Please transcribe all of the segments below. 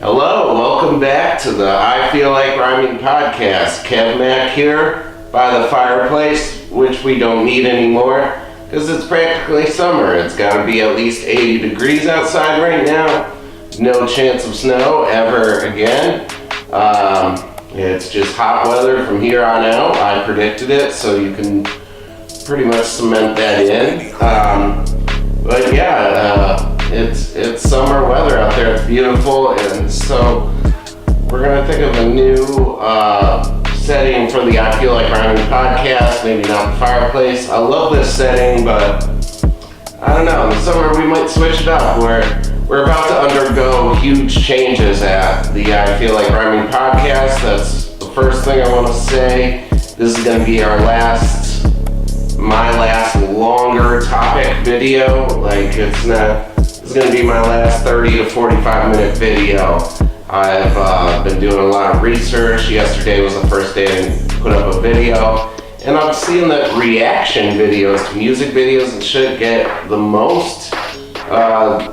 Hello, welcome back to the I Feel Like Rhyming podcast. KevMac here by the fireplace, which we don't need anymore because it's practically summer. It's got to be at least 80 degrees outside right now. No chance of snow ever again. It's just hot weather from here on out. I predicted it, so you can pretty much cement that in. But yeah, it's summer weather out there. It's beautiful, and so we're gonna think of a new setting for the I Feel Like Rhyming podcast. Maybe not the fireplace. I love this setting, but I don't know. In the summer we might switch it up. We're about to undergo huge changes at the I Feel Like Rhyming podcast. That's the first thing I want to say. This is going to be my last longer topic video. It's going to be my last 30 to 45 minute video. I've been doing a lot of research. Yesterday was the first day I put up a video. And I'm seeing that reaction videos to music videos and shit get the most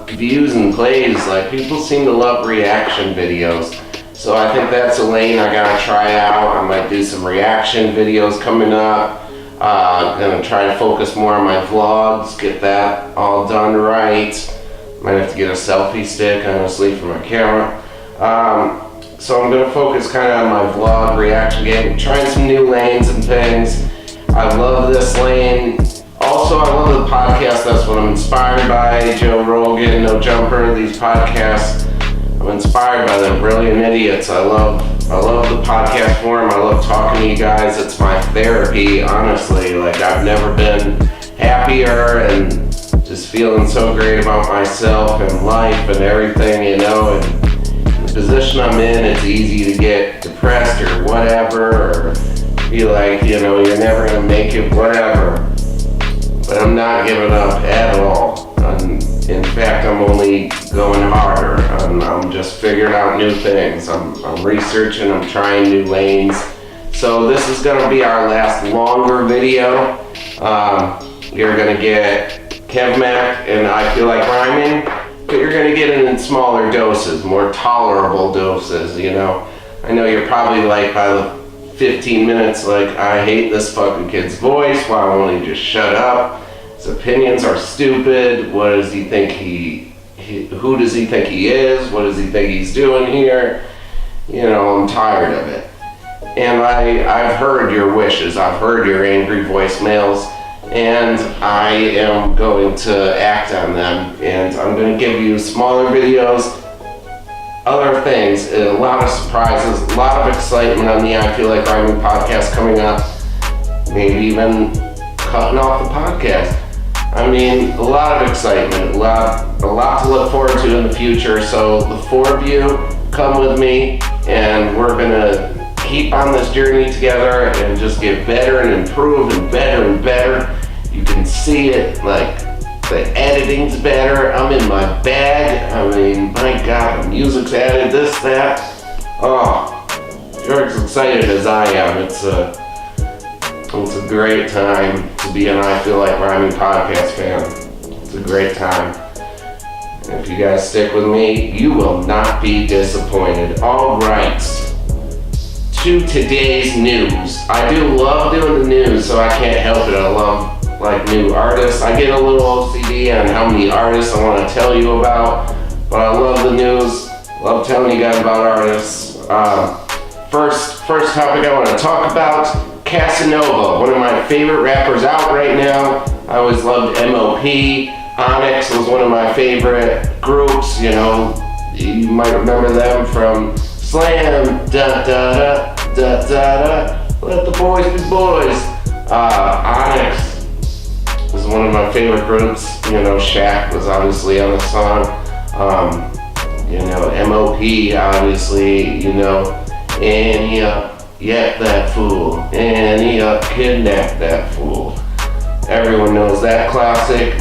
views and plays. Like, people seem to love reaction videos. So I think that's a lane I gotta try out. I might do some reaction videos coming up. Gonna try to focus more on my vlogs, get that all done right. Might have to get a selfie stick, honestly, for my camera. So I'm gonna focus kind of on my vlog reaction game, trying some new lanes and things. I love this lane. Also, I love the podcast. That's what I'm inspired by. Joe Rogan, No Jumper, these podcasts. I'm inspired by them. Brilliant idiots. I love the podcast form. I love talking to you guys. It's my therapy, honestly. Like, I've never been happier and just feeling so great about myself and life and everything, you know. And the position I'm in, it's easy to get depressed or whatever, or feel like, you know, you're never gonna make it, whatever. But I'm not giving up at all. In fact, I'm only going harder. I'm just figuring out new things. I'm researching, I'm trying new lanes. So this is gonna be our last longer video. You're gonna get KevMac and I Feel Like Rhyming, but you're gonna get it in smaller doses, more tolerable doses, you know. I know you're probably like, by the 15 minutes, like, I hate this fucking kid's voice. Why won't he just shut up? His opinions are stupid. What does he think who does he think he is? What does he think he's doing here? You know, I'm tired of it. And I've heard your wishes. I've heard your angry voicemails, and I am going to act on them. And I'm going to give you smaller videos, other things, a lot of surprises, a lot of excitement on the I Feel Like Rhyming podcast coming up. Maybe even cutting off the podcast. I mean, a lot of excitement, a lot to look forward to in the future. So the four of you, come with me, and we're gonna keep on this journey together and just get better and improve and better. You can see it, like, the editing's better. I'm in my bag. I mean, my God, the music's added, this, that. Oh, you're as excited as I am. It's a great time to be an I Feel Like Rhyming podcast fan. It's a great time. And if you guys stick with me, you will not be disappointed. All right, to today's news. I do love doing the news, so I can't help it. I love, like, new artists. I get a little OCD on how many artists I want to tell you about, but I love the news. Love telling you guys about artists. First topic I want to talk about. Casanova, one of my favorite rappers out right now. I always loved M.O.P. Onyx was one of my favorite groups, you know. You might remember them from Slam, da da da da da, let the boys be boys. Onyx was one of my favorite groups. You know, Shaq was obviously on the song. You know, M.O.P. obviously, you know, and Yak that fool, and he kidnapped that fool. Everyone knows that classic.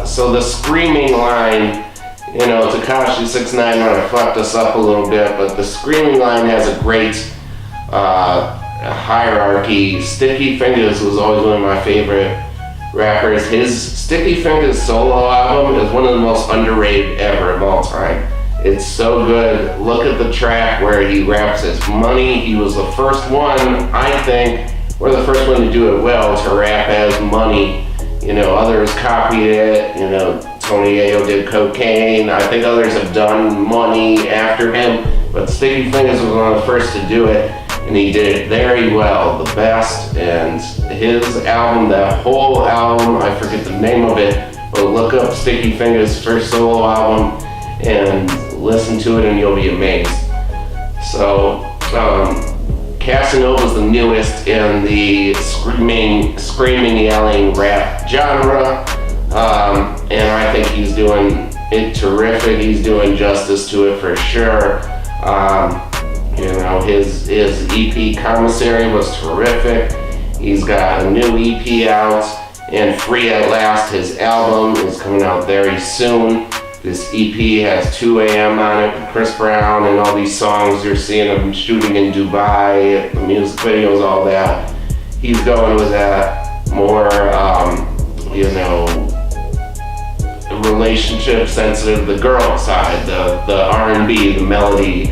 So the screaming line, you know, Tekashi 6ix9ine might have fucked us up a little bit, but the screaming line has a great hierarchy. Sticky Fingers was always one of my favorite rappers. His Sticky Fingers solo album is one of the most underrated ever of all time. It's so good. Look at the track where he raps his money. He was the first one, I think, or the first one to do it well, to rap as money. You know, others copied it. You know, Tony Ayo did Cocaine. I think others have done Money after him, but Sticky Fingers was one of the first to do it, and he did it very well, the best. And his album, that whole album, I forget the name of it, but look up Sticky Fingers' first solo album and listen to it and you'll be amazed. So, Casanova's the newest in the screaming, yelling rap genre, and I think he's doing it terrific. He's doing justice to it for sure. You know, his EP Commissary was terrific. He's got a new EP out, and Free at Last, his album, is coming out very soon. This EP has 2 AM on it with Chris Brown and all these songs you're seeing him shooting in Dubai, the music videos, all that. He's going with that more, you know, relationship sensitive, the girl side, the R&B, the melody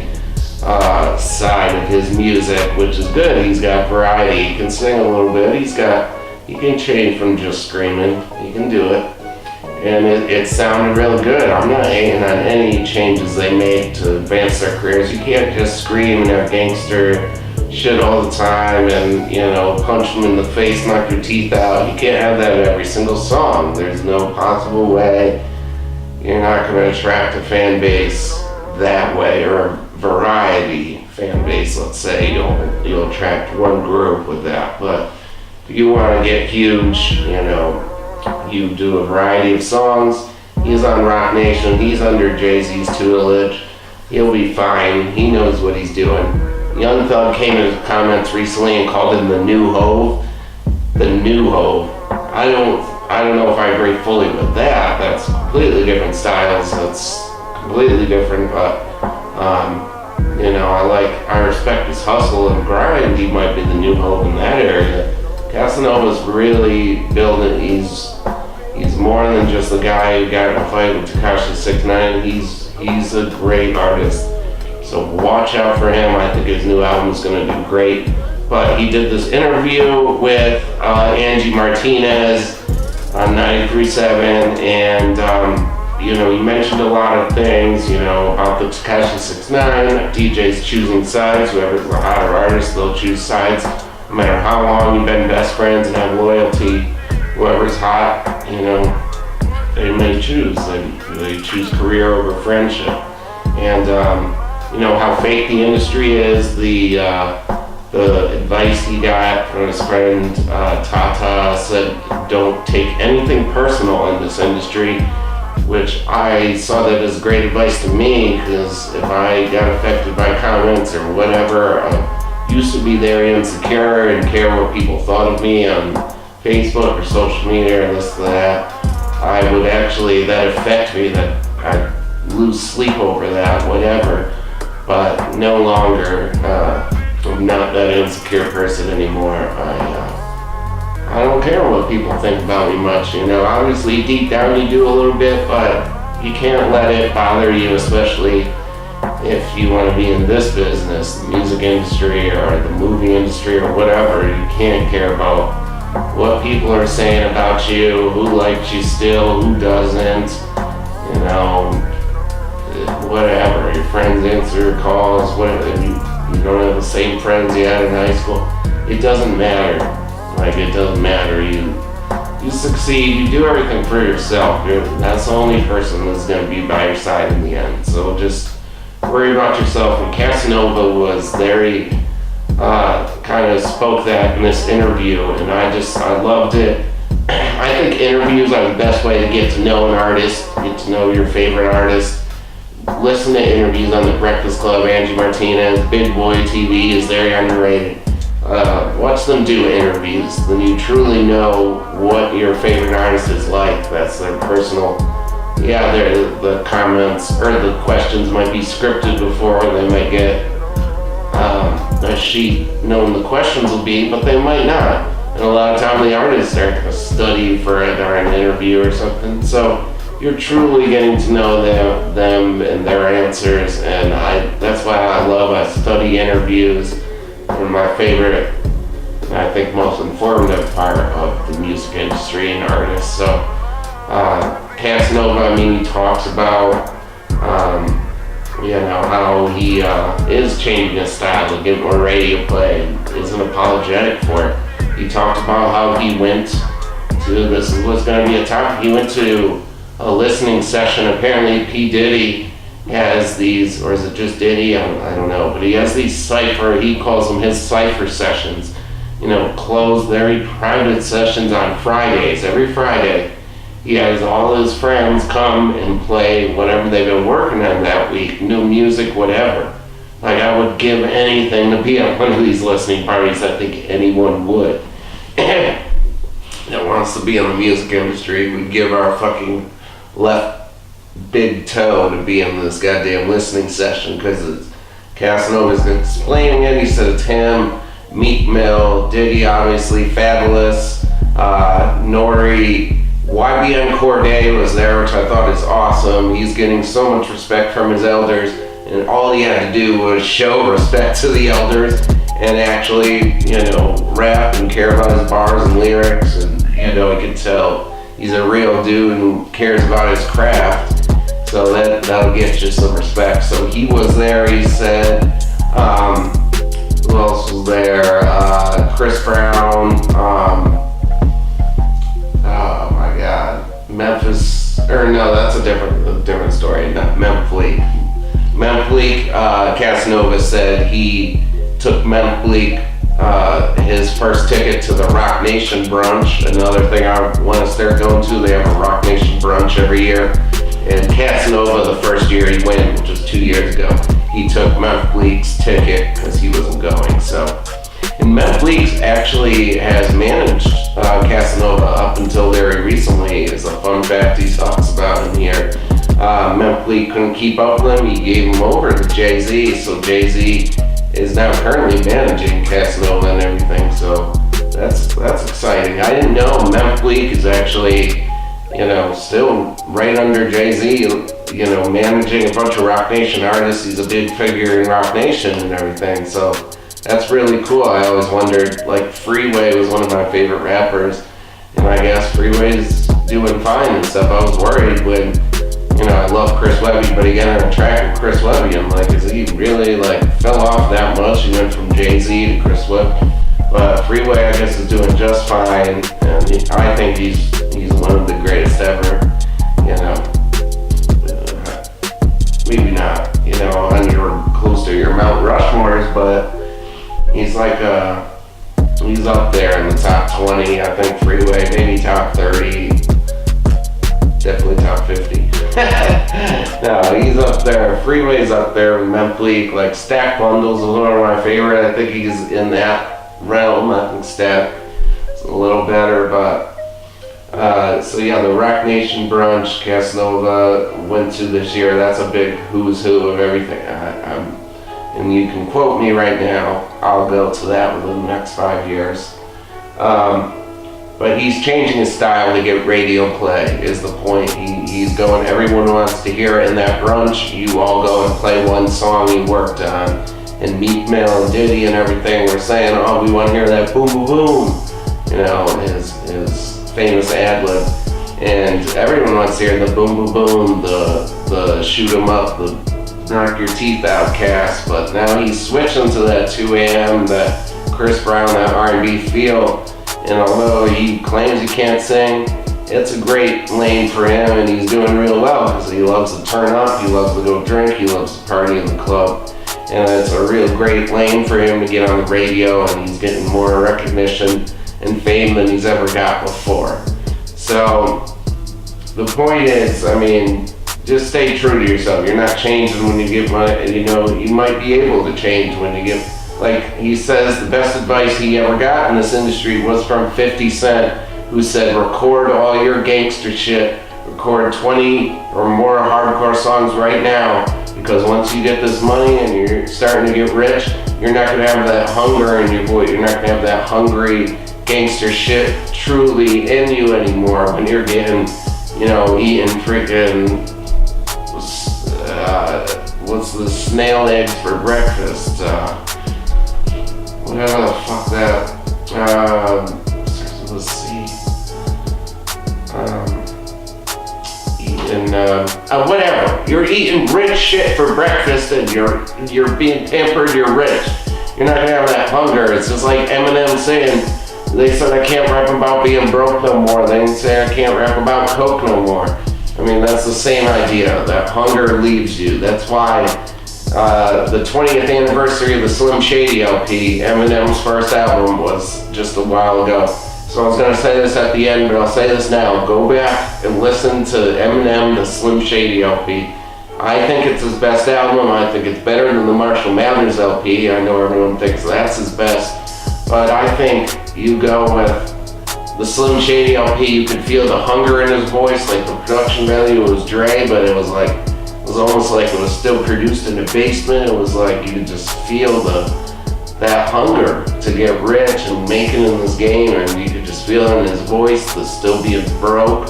side of his music, which is good. He's got variety. He can sing a little bit. He can change from just screaming. He can do it. And it sounded real good. I'm not hating on any changes they made to advance their careers. You can't just scream and have gangster shit all the time and, you know, punch them in the face, knock your teeth out. You can't have that in every single song. There's no possible way. You're not going to attract a fan base that way, or a variety fan base, let's say. You'll attract one group with that. But if you want to get huge, you know, you do a variety of songs. He's on Rock Nation. He's under Jay-Z's tutelage. He'll be fine. He knows what he's doing. Young Thug came in his comments recently and called him the new Hove. The new Hove. I don't know if I agree fully with that. That's completely different styles. That's completely different. But you know, I respect his hustle and grind. He might be the new Hove in that area. Casanova's really building. He's more than just the guy who got in a fight with Tekashi 6ix9ine. He's a great artist. So watch out for him. I think his new album is going to do great. But he did this interview with Angie Martinez on 93.7, and you know, he mentioned a lot of things, you know, about the Tekashi 6ix9ine, DJs choosing sides. Whoever's the hotter artist, they'll choose sides. No matter how long you've been best friends and have loyalty, whoever's hot, you know, they may choose. They choose career over friendship. And you know how fake the industry is. The advice he got from his friend Tata said, don't take anything personal in this industry, which I saw that as great advice to me, because if I got affected by comments or whatever, used to be very insecure and care what people thought of me on Facebook or social media or this or that. I would actually, that affect me, that I'd lose sleep over that, whatever. But no longer, I'm not that insecure person anymore. I don't care what people think about me much, you know. Obviously deep down you do a little bit, but you can't let it bother you, especially if you want to be in this business, the music industry or the movie industry or whatever. You can't care about what people are saying about you, who likes you still, who doesn't, you know, whatever. Your friends answer calls, whatever. You don't have the same friends you had in high school. It doesn't matter. Like, it doesn't matter. You succeed, you do everything for yourself. That's the only person that's going to be by your side in the end. So just worry about yourself. And Casanova was very, kind of spoke that in this interview, and I loved it. I think interviews are the best way to get to know an artist, get to know your favorite artist. Listen to interviews on The Breakfast Club. Angie Martinez, Big Boy TV is very underrated. Watch them do interviews, then you truly know what your favorite artist is like. That's their personal, the comments or the questions might be scripted before, they might get a sheet knowing the questions will be, but they might not. And a lot of time the artists are going to study for it or an interview or something. So you're truly getting to know them and their answers, and that's why I study interviews. And my favorite, and I think most informative part of the music industry and artists. So Casanova, I mean, he talks about how he is changing his style to get more radio play and isn't apologetic for it. He talked about how he went to, this was going to be a topic, he went to a listening session. Apparently P. Diddy has these, or is it just Diddy? I don't know, but he has these he calls them his cypher sessions, closed, very private sessions on Fridays. Every Friday, he has all his friends come and play whatever they've been working on that week, new music, whatever. Like, I would give anything to be at one of these listening parties. I think anyone would. That wants to be in the music industry would give our fucking left big toe to be in this goddamn listening session, because Casanova's explaining it. He said it's him, Meek Mill, Diddy, obviously, Fabulous, Nori, YBN Cordae was there, which I thought is awesome. He's getting so much respect from his elders, and all he had to do was show respect to the elders and actually, rap and care about his bars and lyrics, and, he could tell he's a real dude who cares about his craft. So that'll get you some respect. So he was there, he said. Who else was there? Chris Brown, oh my God, Memphis, or no, that's a different story. Memphis. Casanova said he took Memphis, his first ticket to the Rock Nation brunch. Another thing I want to start going to, they have a Rock Nation brunch every year. And Casanova, the first year he went, which was 2 years ago, he took Memphis' ticket because he wasn't going. So, and Memphis actually has managed Casanova up until very recently. Is a fun fact he talks about in here. Memphis couldn't keep up with him. He gave him over to Jay-Z. So Jay-Z is now currently managing Casanova and everything. So that's exciting. I didn't know Memphis is actually, still right under Jay-Z, managing a bunch of Rock Nation artists. He's a big figure in Rock Nation and everything. So that's really cool. I always wondered, like, Freeway was one of my favorite rappers, and I guess Freeway's doing fine and stuff. I was worried when, I love Chris Webby, but he got on a track with Chris Webby. I'm like, is he really, fell off that much? He went from Jay-Z to Chris Webby. But Freeway, I guess, is doing just fine, and I think he's one of the greatest ever, maybe not, close to your Mount Rushmores, but he's he's up there in the top 20, I think. Freeway, maybe top 30, definitely top 50. No, he's up there. Freeway's up there with Memphis. Stack Bundles is one of my favorite. I think he's in that realm. I think Stack is a little better, but the Rock Nation brunch Casanova went to this year. That's a big who's who of everything. And you can quote me right now. I'll go to that within the next 5 years. But he's changing his style to get radio play, is the point. He's going, everyone wants to hear it in that brunch. You all go and play one song you worked on. And Meek Mill and Diddy and everything were saying, oh, we want to hear that boom, boom, boom. His famous ad-lib. And everyone wants to hear the boom, boom, boom, the shoot 'em up, the knock your teeth out cast. But now he's switching to that 2 a.m., that Chris Brown, that R&B feel. And although he claims he can't sing, it's a great lane for him, and he's doing real well because he loves to turn up, he loves to go drink, he loves to party in the club. And it's a real great lane for him to get on the radio, and he's getting more recognition and fame than he's ever got before. So the point is, just stay true to yourself. You're not changing when you get money. You might be able to change when you get, he says, the best advice he ever got in this industry was from 50 Cent, who said, record all your gangster shit, record 20 or more hardcore songs right now, because once you get this money and you're starting to get rich, you're not going to have that hunger in your voice. You're not going to have that hungry gangster shit truly in you anymore when you're getting, eating freaking, what's the snail eggs for breakfast? Whatever the fuck that, let's see. Eating, whatever. You're eating rich shit for breakfast and you're being pampered, you're rich. You're not gonna have that hunger. It's just like Eminem saying, they said I can't rap about being broke no more. They say I can't rap about coke no more. I mean, that's the same idea, that hunger leaves you. That's why the 20th anniversary of the Slim Shady LP, Eminem's first album, was just a while ago. So I was gonna say this at the end, but I'll say this now. Go back and listen to Eminem, the Slim Shady LP. I think it's his best album. I think it's better than the Marshall Mathers LP. I know everyone thinks that's his best, but I think you go with the Slim Shady LP. You could feel the hunger in his voice, like the production value was Dre, but it was almost like it was still produced in the basement. It was like you could just feel that hunger to get rich and make it in this game, and you could just feel it in his voice, the still being broke,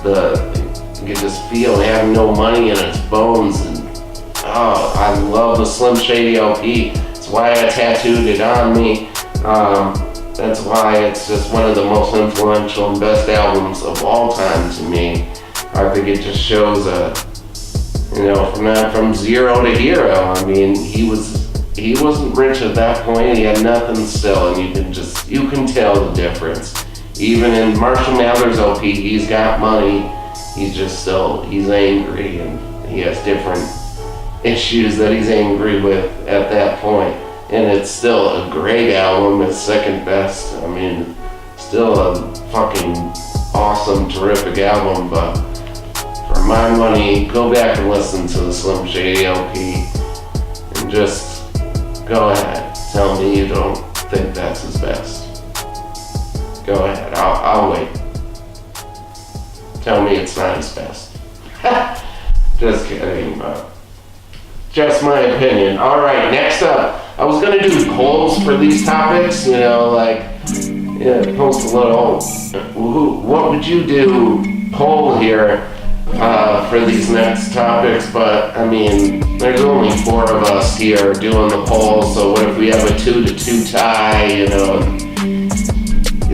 you could just feel having no money in its bones. And I love the Slim Shady LP. That's why I tattooed it on me. That's why it's just one of the most influential and best albums of all time to me. I think it just shows from zero to hero. I mean, he wasn't rich at that point. He had nothing still, and you can tell the difference. Even in Marshall Mathers LP, he's got money. He's angry, and he has different issues that he's angry with at that point. And it's still a great album. It's second best. I mean, still a fucking awesome, terrific album. But for my money, go back and listen to the Slim Shady LP, and just go ahead. Tell me you don't think that's his best. Go ahead. I'll wait. Tell me it's not his best. Just kidding, but just my opinion. All right, next up. I was gonna do polls for these topics, post a little, what would you do poll here for these next topics, but I mean, there's only 4 of us here doing the polls, so what if we have a 2-2 tie, and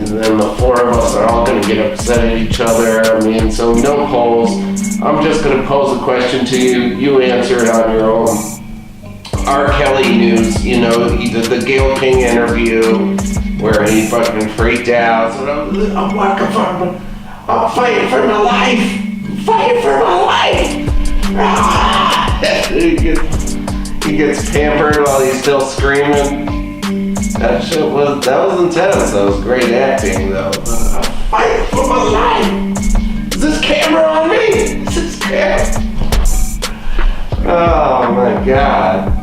then the 4 of us are all gonna get upset at each other. I mean, so no polls. I'm just gonna pose a question to you, you answer it on your own. R. Kelly news, he did the Gayle King interview where he fucking freaked out. So I'm walking for, I'm fighting for my life. Fighting for my life. He gets pampered while he's still screaming. That was intense. That was great acting though. I'm fighting for my life. Is this camera on me? Is this camera? Oh my God.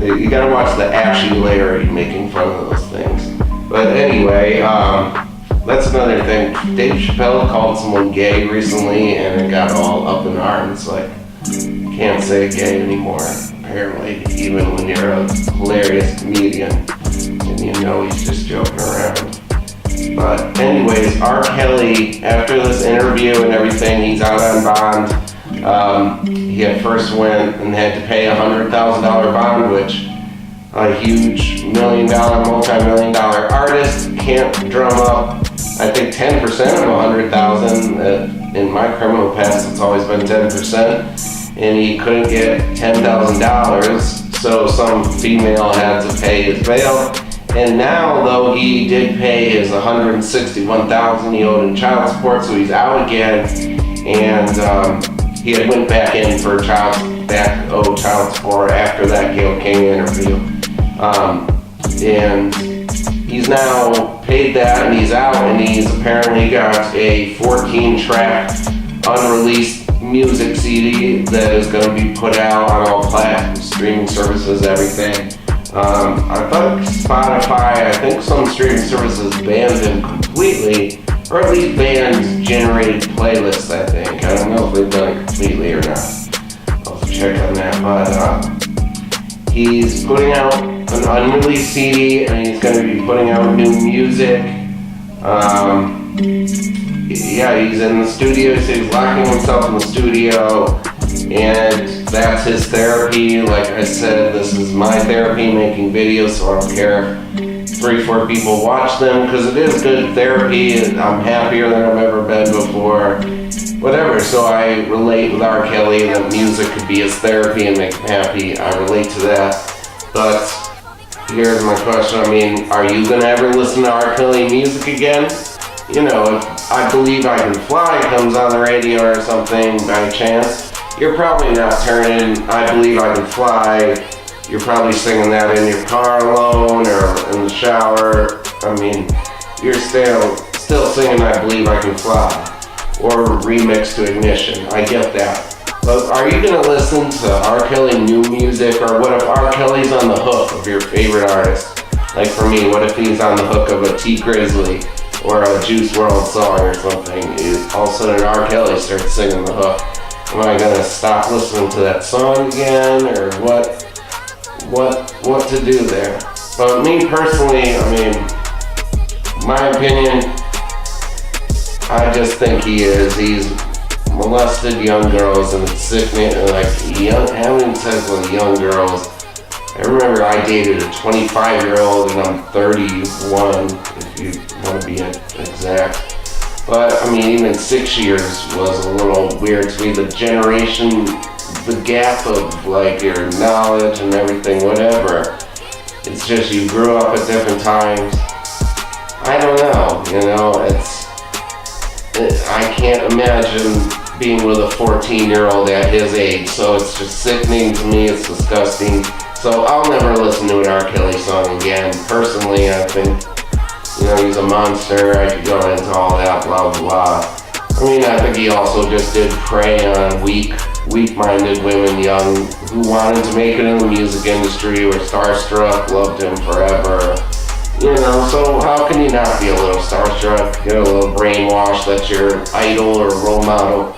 You gotta watch the Ashy Larry making fun of those things. But anyway, that's another thing. Dave Chappelle called someone gay recently and it got all up in arms. Like, can't say gay anymore, apparently, even when you're a hilarious comedian and he's just joking around. But anyways, R. Kelly, after this interview and everything, he's out on bond. He at first went and had to pay a $100,000 bond, which a huge multi-million-dollar artist can't drum up. I think 10% of $100,000. In my criminal past, it's always been 10%, and he couldn't get $10,000, so some female had to pay his bail. And now, though, he did pay his $161,000 he owed in child support, so he's out again, and he had went back in for child support after that Gayle King interview. And he's now paid that and he's out, and he's apparently got a 14-track unreleased music CD that is going to be put out on all streaming services, everything. I thought Spotify, I think some streaming services banned him completely, or at least banned generated playlists, I think. I don't know if they've done it completely or not. I'll have to check on that, but he's putting out an unreleased CD and he's going to be putting out new music. yeah, he's in the studio, so he's locking himself in the studio, and that's his therapy. Like I said, this is my therapy, making videos, so I don't care if 3-4 people watch them, because it is good therapy, and I'm happier than I've ever been before. Whatever, so I relate with R. Kelly, that music could be his therapy and make him happy. I relate to that. But here's my question. I mean, are you gonna ever listen to R. Kelly music again? You know, if I Believe I Can Fly comes on the radio or something by chance, you're probably not turning I Believe I Can Fly. You're probably singing that in your car alone or in the shower. I mean, you're still singing I Believe I Can Fly. Or remix to Ignition. I get that. But are you gonna listen to R. Kelly new music, or what if R. Kelly's on the hook of your favorite artist? Like for me, what if he's on the hook of a T. Grizzly or a Juice WRLD song or something? All of a sudden R. Kelly starts singing the hook. Am I gonna stop listening to that song again, or what to do there? But me personally, I mean, my opinion, I just think he's molested young girls, and it's sickening, like having sex with young girls. I remember I dated a 25-year-old, and I'm 31, if you want to be exact. But I mean, even 6 years was a little weird to me. The generation, the gap of like your knowledge and everything, whatever. It's just you grew up at different times. I don't know, you know, I can't imagine being with a 14-year-old at his age, so it's just sickening to me, it's disgusting. So I'll never listen to an R. Kelly song again. Personally, I think, you know, he's a monster. I could go into all that, blah, blah, blah. I mean, I think he also just did prey on weak-minded women, young, who wanted to make it in the music industry, were starstruck, loved him forever. You know, so how can you not be a little starstruck, get a little brainwashed that your idol or role model,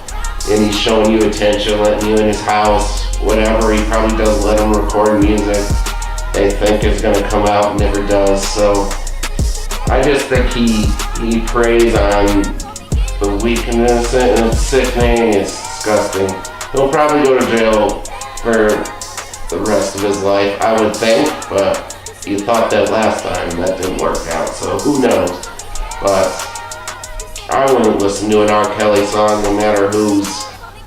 and he's showing you attention, letting you in his house, whatever. He probably does let him record music they think is going to come out and never does. So I just think he preys on the weak and innocent, and it's sickening, it's disgusting. He'll probably go to jail for the rest of his life, I would think, but you thought that last time, that didn't work out, so who knows. But I wouldn't listen to an R. Kelly song no matter who's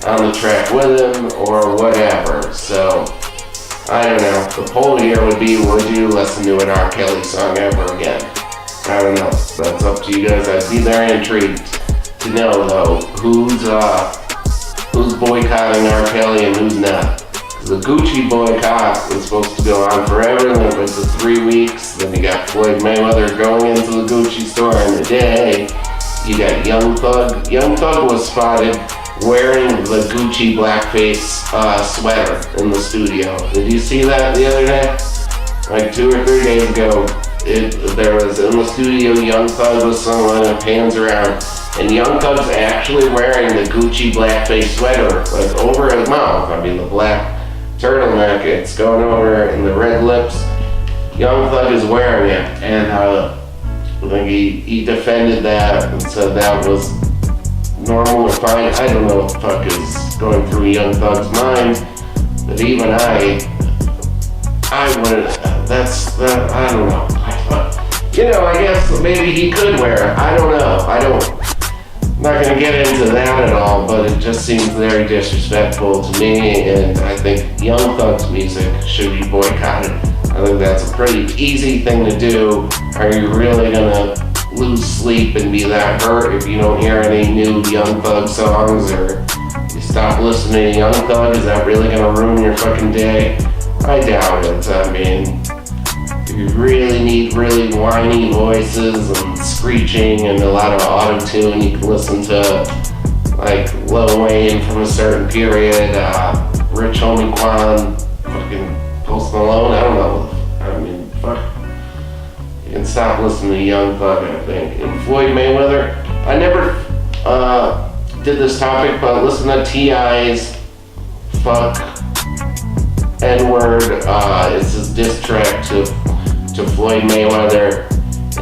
on the track with him or whatever. So, I don't know. The poll here would be, would you listen to an R. Kelly song ever again? I don't know. That's up to you guys. I'd be very intrigued to know, though, who's boycotting R. Kelly and who's not. The Gucci boycott was supposed to go on forever, and then it went to 3 weeks. Then you got Floyd Mayweather going into the Gucci store in a day. You got Young Thug. Young Thug was spotted wearing the Gucci blackface sweater in the studio. Did you see that the other day? Like 2 or 3 days ago, there was in the studio, Young Thug with someone, and pans around, and Young Thug's actually wearing the Gucci blackface sweater, like over his mouth. I mean, the black turtleneck, it's going over in the red lips. Young Thug is wearing it, and I think he defended that and said that was normal or fine. I don't know what the fuck is going through Young Thug's mind, but even I wouldn't, I don't know. You know, I guess maybe he could wear it. I don't know. I'm not going to get into that at all, but it just seems very disrespectful to me, and I think Young Thug's music should be boycotted. I think that's a pretty easy thing to do. Are you really going to lose sleep and be that hurt if you don't hear any new Young Thug songs, or you stop listening to Young Thug? Is that really going to ruin your fucking day? I doubt it. I mean, if you really need really whiny voices and screeching and a lot of auto-tune, you can listen to like Lil Wayne from a certain period, Rich Homie Quan, fucking Post Malone, I don't know. I mean, fuck. You can stop listening to Young Thug, I think. And Floyd Mayweather, I never did this topic, but listen to T.I.'s Fuck N-Word. It's his diss track to Floyd Mayweather.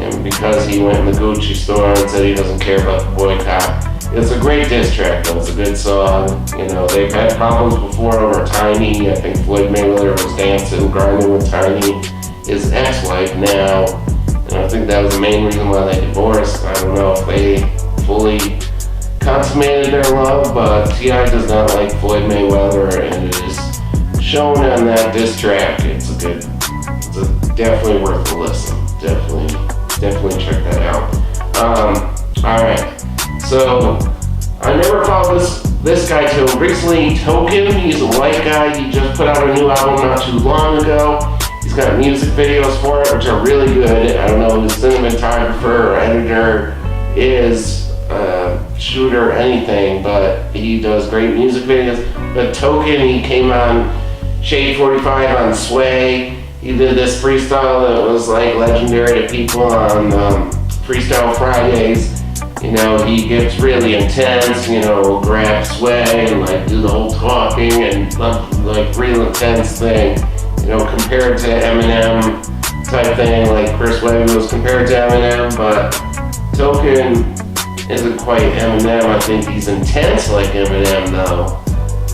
and because he went in the Gucci store and said he doesn't care about the boycott. It's a great diss track though, it's a good song. You know, they've had problems before over Tiny. I think Floyd Mayweather was dancing, grinding with Tiny, his ex-wife now. And I think that was the main reason why they divorced. I don't know if they fully consummated their love, but T.I. does not like Floyd Mayweather, and it is shown on that diss track. It's definitely worth a listen. Definitely check that out. Alright, so I never followed this guy till recently. Token, he's a white guy. He just put out a new album not too long ago. He's got music videos for it, which are really good. I don't know who the cinematographer or editor is, shooter, anything, but he does great music videos. But Token, he came on Shade 45 on Sway. He did this freestyle that was like legendary to people on Freestyle Fridays. You know, he gets really intense, you know, grab Sway and like do the whole talking and like real intense thing. You know, compared to Eminem type thing, like Chris Webby was compared to Eminem, but Token isn't quite Eminem. I think he's intense like Eminem though,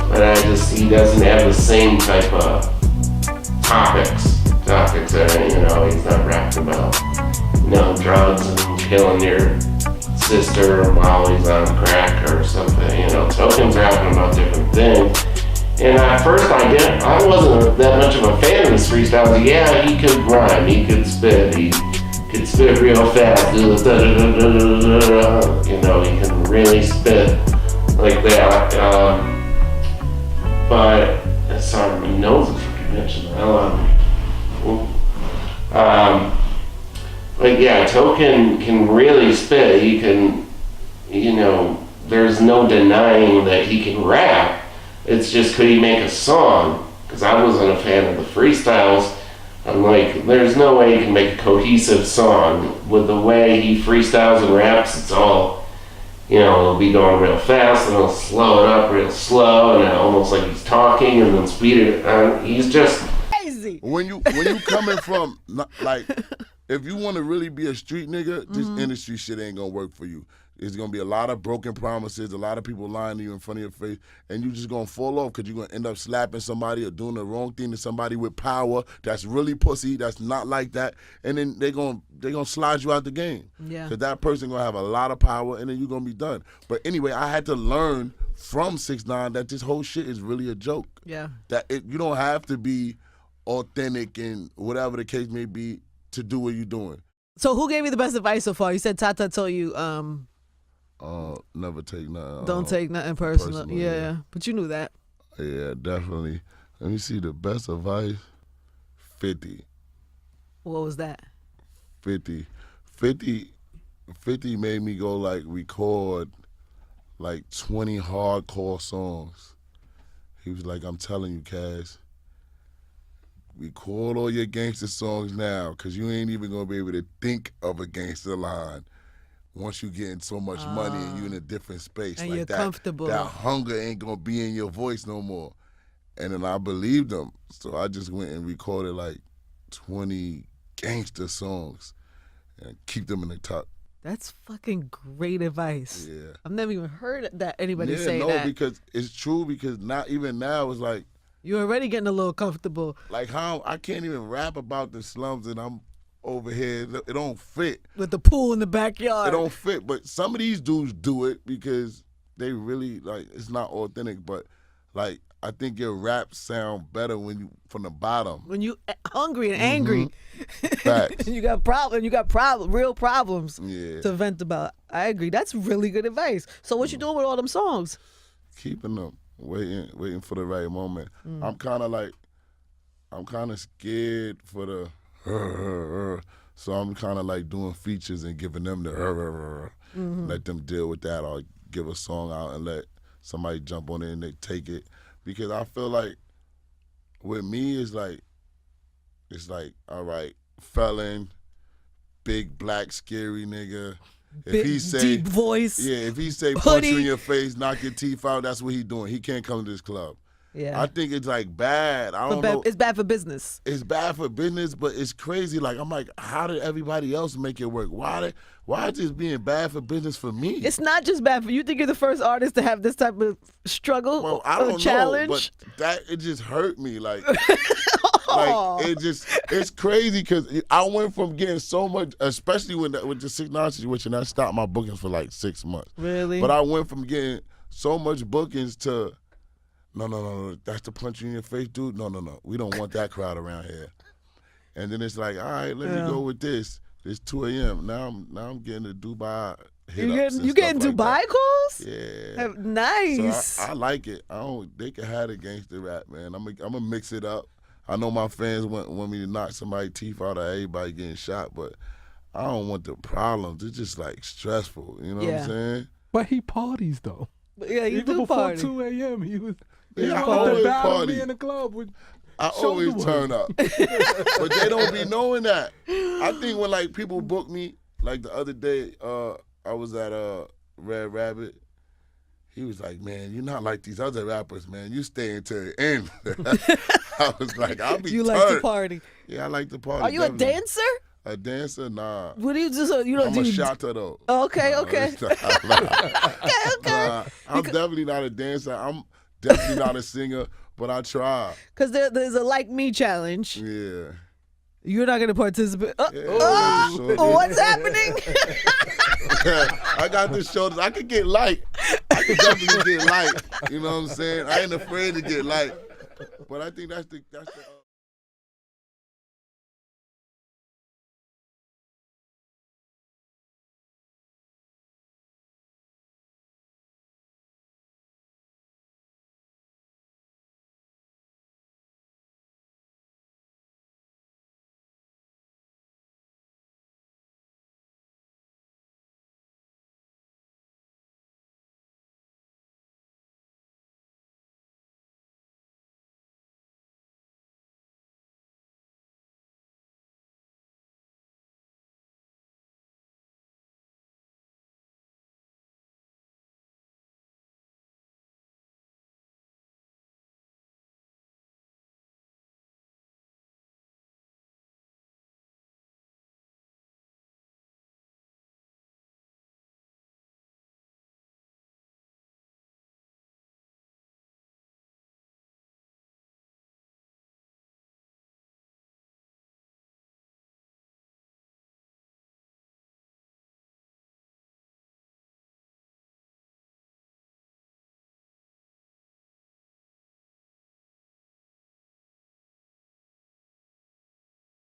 but he doesn't have the same type of topics that, you know, he's not rapping about, you know, drugs and killing your sister while he's on crack or something. You know, Token's rapping about different things. And at first I wasn't that much of a fan of his freestyles. Yeah, he could rhyme, he could spit, he could spit real fast, you know, he can really spit like that. But, sorry, my nose is freaking itching the hell out of me. But yeah, Token can really spit. He can, you know, there's no denying that he can rap. It's just, could he make a song? Because I wasn't a fan of the freestyles. I'm like, there's no way he can make a cohesive song. With the way he freestyles and raps, it's all, you know, it'll be going real fast and he'll slow it up real slow and almost like he's talking and then speed it. He's just crazy. When you coming from, like, if you want to really be a street nigga, this industry shit ain't gonna work for you. There's gonna be a lot of broken promises, a lot of people lying to you in front of your face, and you just gonna fall off because you're gonna end up slapping somebody or doing the wrong thing to somebody with power that's really pussy, that's not like that, and then they gonna slide you out the game. Yeah. Because that person gonna have a lot of power, and then you're gonna be done. But anyway, I had to learn from 6ix9ine that this whole shit is really a joke. Yeah. That you don't have to be authentic and whatever the case may be to do what you're doing. So who gave you the best advice so far? You said Tata told you never take nothing. don't take nothing personal. personal, Yeah, yeah. but you knew that. Yeah, definitely. Let me see the best advice. 50. What was that? 50 made me go like record like 20 hardcore songs. He was like, I'm telling you, Cass, record all your gangster songs now, because you ain't even going to be able to think of a gangster line once you getting so much money and you in a different space. And like you're that, comfortable. That hunger ain't going to be in your voice no more. And then I believed him. So I just went and recorded like 20 gangster songs and keep them in the top. That's fucking great advice. Yeah. I've never even heard that anybody say no, that. because it's true, because not even now it's like, You're already getting a little comfortable like how I can't even rap about the slums and I'm over here. It don't fit. with the pool in the backyard. It don't fit. But some of these dudes do it because they really, like, it's not authentic. But like, I think your raps sound better when you from the bottom. When you hungry and angry. Facts. You got real problems Yeah. to vent about. I agree. That's really good advice. So what you doing with all them songs? Keeping them, waiting for the right moment. I'm kind of scared for the so I'm kind of like doing features and giving them the let them deal with that, or give a song out and let somebody jump on it and they take it, because I feel like with me it's like all right, felon, big black scary nigga. If Big, he say deep voice. yeah, if he say punch you in hoodie. your face, knock your teeth out, that's what he doing. He can't come to this club. Yeah. I think it's like bad. I don't know. It's bad for business. It's bad for business, but it's crazy. Like I'm like, how did everybody else make it work? Why is this being bad for business for me? It's not just bad for you. Think you're the first artist to have this type of struggle well, I or don't challenge? know, but it just hurt me. Like, it's crazy because I went from getting so much, especially with the 6ix9ine situation. I stopped my bookings for like 6 months. Really? But I went from getting so much bookings to. No, that's the punch you in your face, dude. No, we don't want that crowd around here. And then it's like, all right, let me go with this. It's 2 a.m. Now I'm getting the Dubai hit-ups. You getting Dubai like calls? Yeah. Nice. So I like it. They can have the gangster rap, man. I'm gonna mix it up. I know my fans want me to knock somebody's teeth out of everybody getting shot, but I don't want the problems. It's just like stressful. You know what I'm saying? But he parties though. Yeah, you Even do before party. 2 a.m. he was. Yeah, I always party. Me in the club with I always turn up. But they don't be knowing that. I think when like people book me, like the other day, I was at Red Rabbit. He was like, man, you're not like these other rappers, man. You stay until the end. I was like, I'll be You turned. like to party. Yeah, I like to party. Are you definitely. a dancer? A dancer? Nah. What do you just you don't I'm do? a shotter though. Oh, okay. Okay. I'm definitely not a dancer. I'm definitely not a singer, but I try. Because there's a like me challenge. Yeah. You're not gonna participate. Sure. What's happening? I got the shoulders. I could get light. I could definitely get light. You know what I'm saying? I ain't afraid to get light. But I think that's the